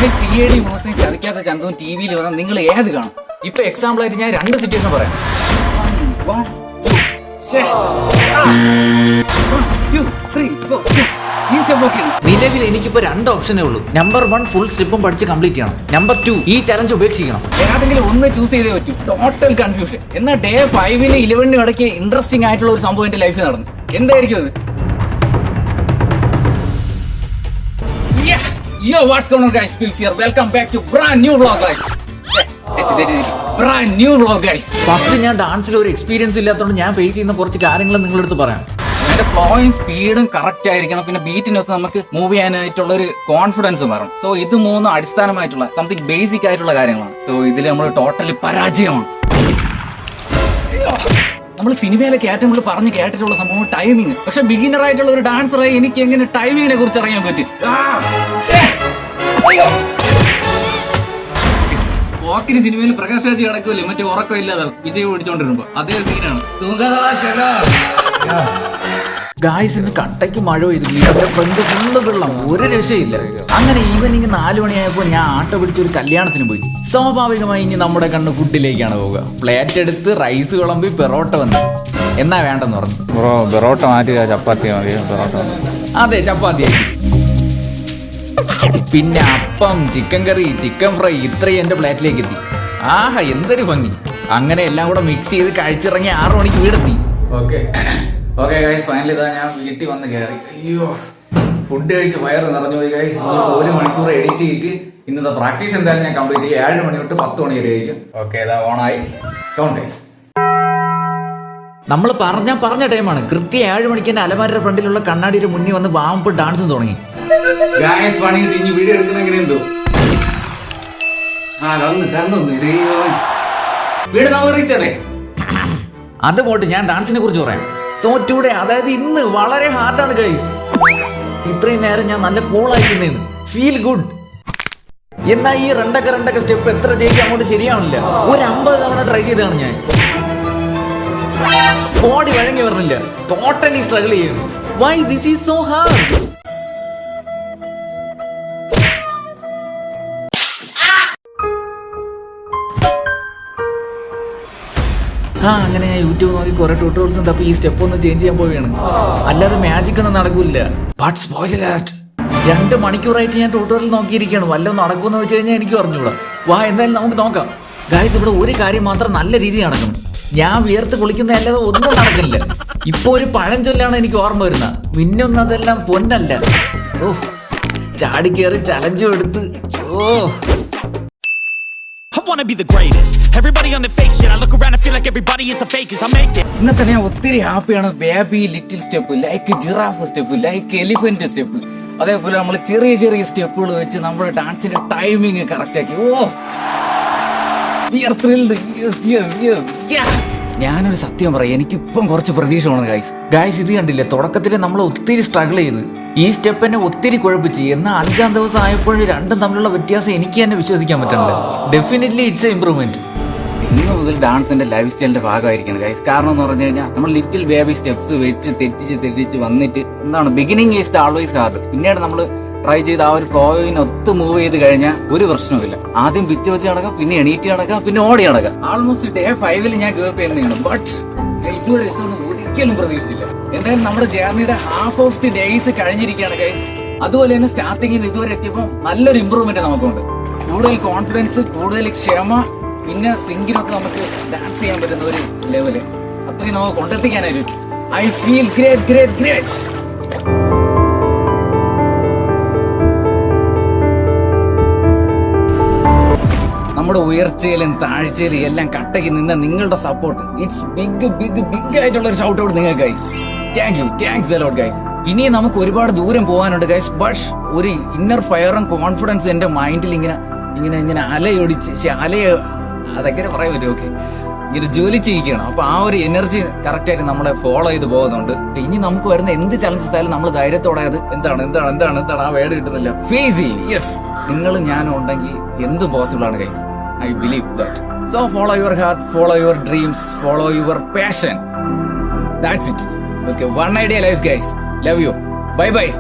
TAD മോശം ചതിക്കാത്ത ചന്തവും TV-യിൽ വന്നാൽ നിങ്ങൾ ഏത് കാണും? ഇപ്പൊ എക്സാമ്പിൾ ആയിട്ട് ഞാൻ 2 സിറ്റുവേഷൻ പറയാം. നിലവിൽ എനിക്കിപ്പോ 2 ഓപ്ഷനേ ഉള്ളൂ. നമ്പർ 1 ഫുൾ സ്റ്റെപ്പും പഠിച്ച് കംപ്ലീറ്റ് ചെയ്യണം. നമ്പർ 2 ഈ ചലഞ്ച് ഉപേക്ഷിക്കണം. ഏതെങ്കിലും ഒന്ന് ചൂസ് ചെയ്തേ പറ്റൂ. Total confusion. എന്നാൽ ഡേ 5-ന് 11-നും ഇടയ്ക്ക് ഇൻട്രസ്റ്റിംഗ് ആയിട്ടുള്ള ഒരു സംഭവം എന്റെ ലൈഫിൽ നടന്നു. എന്തായിരിക്കും അത്? Yo, what's going on, guys? Pills here. Welcome back to brand new vlog, guys. Brand new vlog, guys. First ഞാൻ ഡാൻസിൽ ഒരു എക്സ്പീരിയൻസ് ഇല്ലാത്തതുകൊണ്ട് ഞാൻ ഫേസ് ചെയ്യുന്ന കുറച്ച് കാര്യങ്ങൾ നിങ്ങളടുത്ത് പറയാം. അതിന്റെ ഫ്ലോയും സ്പീഡും കറക്റ്റ് ആയിരിക്കണം. പിന്നെ ബീറ്റിനൊക്കെ നമുക്ക് മൂവ് ചെയ്യാനായിട്ടുള്ള ഒരു കോൺഫിഡൻസ് വരണം. സോ ഇത് 3 അടിസ്ഥാനമായിട്ടുള്ള സംതിങ് ബേസിക് ആയിട്ടുള്ള കാര്യങ്ങളാണ്. സോ ഇതിൽ നമ്മൾ ടോട്ടലി പരാജയമാണ്. നമ്മൾ സിനിമയിലൊക്കെ ഏറ്റവും കൂടുതൽ പറഞ്ഞ് കേട്ടിട്ടുള്ള സംഭവം ടൈമിങ്. പക്ഷെ ബിഗിനർ ആയിട്ടുള്ള ഒരു ഡാൻസറായി എനിക്ക് എങ്ങനെ ടൈമിങ്ങിനെ കുറിച്ച് അറിയാൻ പറ്റും? പോക്കിന് സിനിമയിൽ പ്രകാശ് രാജ് കിടക്കൂല്ലേ, മറ്റേ ഉറക്കം ഇല്ലാതെ വിജയ് ഓടിച്ചോണ്ടിരുമ്പോ അതേ സീനാണ്. ഗായ്സ്, ഇന്ന് കട്ടയ്ക്ക് മഴ പെയ്തു. വീടിന്റെ ഫ്രണ്ട് ഫുള്ള് വെള്ളം, ഒരു രക്ഷയില്ല. അങ്ങനെ ഈവനിങ് 4 മണിയായപ്പോൾ ഞാൻ ആട്ടോ പിടിച്ചൊരു കല്യാണത്തിന് പോയി. സ്വാഭാവികമായി ഇനി നമ്മുടെ കണ്ണ് ഫുഡിലേക്കാണ് പോവുക. പ്ലേറ്റ് എടുത്ത് റൈസ് വിളമ്പി പെറോട്ട വന്നു. എന്നാ വേണ്ടെന്ന് പറഞ്ഞു. ബ്രോ പെറോട്ട മാറ്റി ചപ്പാത്തി മതി. പെറോട്ട അതെ, ചപ്പാത്തി ആക്കി. പിന്നെ അപ്പം, ചിക്കൻ കറി, ചിക്കൻ ഫ്രൈ ഇത്രയും എന്റെ പ്ലേറ്റിലേക്ക് എത്തി. ആഹാ, എന്തൊരു ഭംഗി. അങ്ങനെ എല്ലാം കൂടെ മിക്സ് ചെയ്ത് കഴിച്ചിറങ്ങി 6 മണിക്ക് വീടെത്തി. ഓക്കെ ഗൈസ്, ഫൈനലി ഇതാ ഞാൻ വീട്ടിൽ വന്ന് കയറി. അയ്യോ, ഫുഡ് കഴിച്ച് വയറ് നിറഞ്ഞു പോയി ഗൈസ്. 1 മണിക്കൂർ എഡിറ്റ് ചെയ്തിട്ട് ഇന്നത്തെ പ്രാക്ടീസ് എന്തായാലും ഞാൻ കംപ്ലീറ്റ് ചെയ്യും. 7 മണി തൊട്ട് 10 മണി വരെ ആയിരിക്കും. ഓക്കെ, ഇതാ ഓണായി. നമ്മൾ പറഞ്ഞ ടൈമാണ്. കൃത്യം 7 മണിക്ക് എന്റെ അലമാരുടെ ഫ്രണ്ടിലുള്ള കണ്ണാടിയുടെ മുന്നിൽ വന്ന് വാമ്പ് ഡാൻസും തുടങ്ങി. ഗൈസ്, പണിയിട്ട് ഇനി വീഡിയോ എടുക്കുന്ന എങ്ങനെയെന്തോ വീട് നമുക്ക് റീച്ചല്ലേ. അത് പോട്ട് ഞാൻ ഡാൻസിനെ കുറിച്ച് പറയാം. സോ ടുഡേ, അതായത് ഇന്ന് വളരെ ഹാർഡാണ് ഗൈസ്. ഇത്രയും നേരം ഞാൻ നല്ല കൂളായിരിക്കുന്നേന്ന് ഫീൽ ഗുഡ്. എന്നാൽ ഈ രണ്ടൊക്കെ സ്റ്റെപ്പ് എത്ര ചെയ്യിക്കാൻ അങ്ങോട്ട് ശരിയാവണില്ല. ഒരു 50 തവണ ട്രൈ ചെയ്താണ് ഞാൻ. ബോഡി വഴങ്ങി വരണില്ല. ടോട്ടലി സ്ട്രഗിൾ ചെയ്യുന്നു. Why this is so hard? അങ്ങനെ ഞാൻ യൂട്യൂബ് നോക്കി കുറെ ട്യൂട്ടോറിയൽസും തപ്പി ഈ സ്റ്റെപ്പ് ഒന്ന് ചേഞ്ച് ചെയ്യാൻ പോവുകയാണ്. അല്ലാതെ മാജിക് ഒന്നും നടക്കൂല. 2 മണിക്കൂറായിട്ട് ഞാൻ ട്യൂട്ടോറിയൽ നോക്കിയിരിക്കുകയാണ്. വല്ലതും നടക്കുമെന്ന് വെച്ച് കഴിഞ്ഞാൽ എനിക്ക് പറഞ്ഞുകൂടാ. എന്തായാലും നമുക്ക് നോക്കാം. ഗായ്സ്, ഇവിടെ ഒരു കാര്യം മാത്രം നല്ല രീതിയിൽ നടക്കണം. ഞാൻ വിയർത്ത് കുളിക്കുന്ന അല്ലാതെ ഒന്നും നടക്കില്ല. ഇപ്പൊ ഒരു പഴഞ്ചൊല്ലാണ് എനിക്ക് ഓർമ്മ വരുന്നത്. മിന്നുന്നതെല്ലാം പൊന്നല്ല. ചാടിക്കേറി ചലഞ്ചും എടുത്ത് ഇന്നത്തെ ഞാൻ ഒത്തിരി ഹാപ്പിയാണ്. Baby little step, like giraffe step, like elephant step, അതേപോലെ നമ്മൾ ചെറിയ സ്റ്റെപ്പുകൾ വെച്ച് നമ്മുടെ ഡാൻസിന്റെ ടൈമിങ് കറക്റ്റ് ആക്കി. ഞാനൊരു സത്യം പറയാം, എനിക്കിപ്പം കുറച്ച് പ്രതീക്ഷ വേണം ഗായ്സ്. ഇത് കണ്ടില്ലേ, തുടക്കത്തിൽ നമ്മൾ ഒത്തിരി സ്ട്രഗിൾ ചെയ്ത് ഈ സ്റ്റെപ്പ് എന്നെ ഒത്തിരി കുഴപ്പിച്ച്. എന്നാൽ 5-ാം ദിവസം ആയപ്പോൾ രണ്ടും തമ്മിലുള്ള വ്യത്യാസം എനിക്ക് തന്നെ വിശ്വസിക്കാൻ പറ്റുന്നില്ല. Definitely it's A improvement. ഇന്ന് മുതൽ ഡാൻസിന്റെ ലൈഫ് സ്റ്റൈലിന്റെ ഭാഗമായിരിക്കണം ഗൈസ്. കാരണം എന്ന് പറഞ്ഞു കഴിഞ്ഞാൽ നമ്മൾ ലിറ്റിൽ ബേബി സ്റ്റെപ്സ് വെച്ച് തെറ്റിച്ച് വന്നിട്ട് എന്താണ്, ബിഗിനിങ് ഈസ് ആൾവേസ് ഹാർഡ്. പിന്നീട് നമ്മൾ ട്രൈ ചെയ്ത് ആ ഒരു ഫ്ലോയിനൊത്ത് മൂവ് ചെയ്ത് കഴിഞ്ഞാൽ ഒരു പ്രശ്നവുമില്ല. ആദ്യം പിച്ച് വെച്ച് നടക്കാം, പിന്നെ എണീറ്റ് നടക്കാം, പിന്നെ ഓടി നടക്കാം. ആൾമോസ്റ്റ് ഡേ 5-ൽ ഞാൻ ഗേപ്പ് ചെയ്യുന്നതാണ്. ബട്ട് ഇതുവരെ എത്തുന്നത് ഒരിക്കലും പ്രതീക്ഷിച്ചില്ല. എന്തായാലും നമ്മുടെ ജേർണിയുടെ ഹാഫ് ഓഫ് ദി ഡേയ്സ് കഴിഞ്ഞിരിക്കുകയാണ് ഗൈസ്. അതുപോലെ തന്നെ സ്റ്റാർട്ടിങ്ങിൽ ഇതുവരെ എത്തിയപ്പോൾ നല്ലൊരു ഇമ്പ്രൂവ്മെന്റ് നമുക്കുണ്ട്. കൂടുതൽ കോൺഫിഡൻസ്, കൂടുതൽ ക്ഷമ, പിന്നെ സിംഗിനൊക്കെ നമുക്ക് ഡാൻസ് ചെയ്യാൻ പറ്റുന്ന ഒരു ലെവല് അത്രയും നമുക്ക് കൊണ്ടെത്തിക്കാനായിട്ട് ഐ ഫീൽ ഗ്രേറ്റ്. നമ്മുടെ ഉയർച്ചയിലും താഴ്ചയിലും എല്ലാം കട്ടയ്ക്ക് നിന്ന നിങ്ങളുടെ സപ്പോർട്ട്, ഇറ്റ്സ് ബിഗ് ആയിട്ടുള്ള ഒരു ഷൗട്ട് ഔട്ട് നിങ്ങൾക്കായി. Thanks a lot guys. ഇനി നമുക്ക് ഒരുപാട് ദൂരം പോകാനുണ്ട് ഗൈസ്. ബട്ട് ഒരു ഇന്നർ ഫയറും കോൺഫിഡൻസും എന്റെ മൈൻഡിൽ ഇങ്ങനെ അലയൊടിച്ച് അതൊക്കെ പറയാൻ പറ്റും. ഓക്കെ, ഇങ്ങനെ ജോലി ചെയ്യിക്കണം. അപ്പൊ ആ ഒരു എനർജി കറക്റ്റ് ആയിട്ട് നമ്മളെ ഫോളോ ചെയ്ത് പോകുന്നുണ്ട്. ഇനി നമുക്ക് വരുന്ന എന്ത് ചലഞ്ചസ് ആയാലും നമ്മൾ ധൈര്യത്തോടെ അത് എന്താണ് ആ വേർഡ് കിട്ടുന്നില്ല, ഫേസ് ചെയ്യും. യെസ്, നിങ്ങൾ ഞാനും ഉണ്ടെങ്കിൽ എന്ത് പോസിബിൾ ആണ് guys. I believe that. So follow your heart, follow your dreams, follow your passion. That's it. Okay, one idea life guys. Love you. Bye bye.